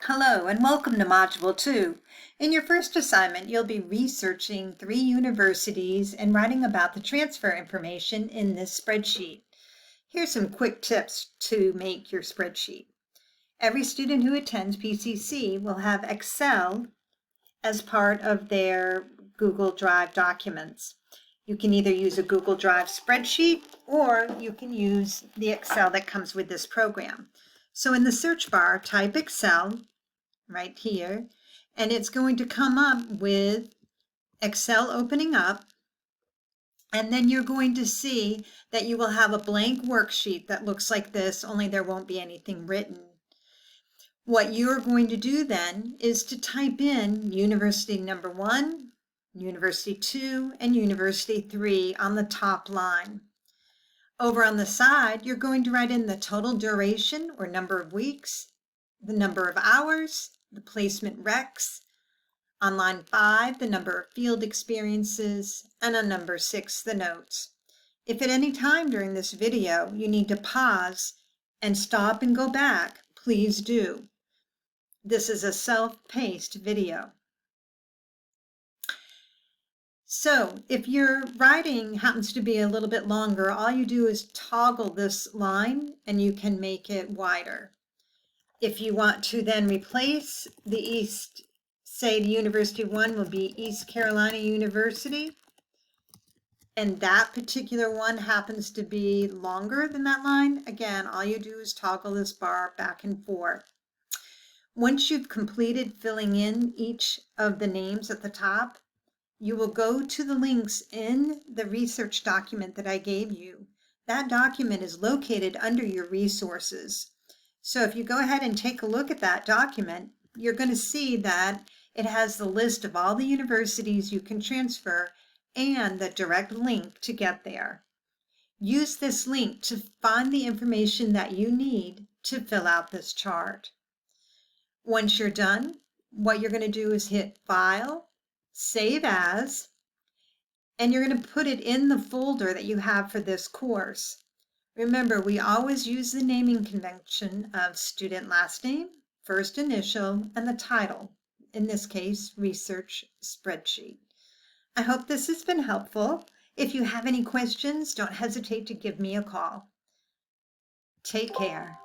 Hello and welcome to Module 2. In your first assignment, you'll be researching 3 universities and writing about the transfer information in this spreadsheet. Here's some quick tips to make your spreadsheet. Every student who attends PCC will have Excel as part of their Google Drive documents. You can either use a Google Drive spreadsheet or you can use the Excel that comes with this program. So in the search bar, type Excel right here, and it's going to come up with Excel opening up, and then you're going to see that you will have a blank worksheet that looks like this, only there won't be anything written. What you're going to do then is to type in University number 1, University 2, and University 3 on the top line. Over on the side, you're going to write in the total duration or number of weeks, the number of hours, the placement recs. On line 5, the number of field experiences, and on number 6, the notes. If at any time during this video you need to pause and stop and go back, please do. This is a self-paced video. So if your writing happens to be a little bit longer, all you do is toggle this line and you can make it wider. If you want to then replace the East, say the University 1 will be East Carolina University, and that particular one happens to be longer than that line, again, all you do is toggle this bar back and forth. Once you've completed filling in each of the names at the top, you will go to the links in the research document that I gave you. That document is located under your resources. So if you go ahead and take a look at that document, you're going to see that it has the list of all the universities you can transfer and the direct link to get there. Use this link to find the information that you need to fill out this chart. Once you're done, what you're going to do is hit File, Save As, and you're going to put it in the folder that you have for this course. Remember, we always use the naming convention of student last name, first initial, and the title, in this case, Research Spreadsheet. I hope this has been helpful. If you have any questions, don't hesitate to give me a call. Take care.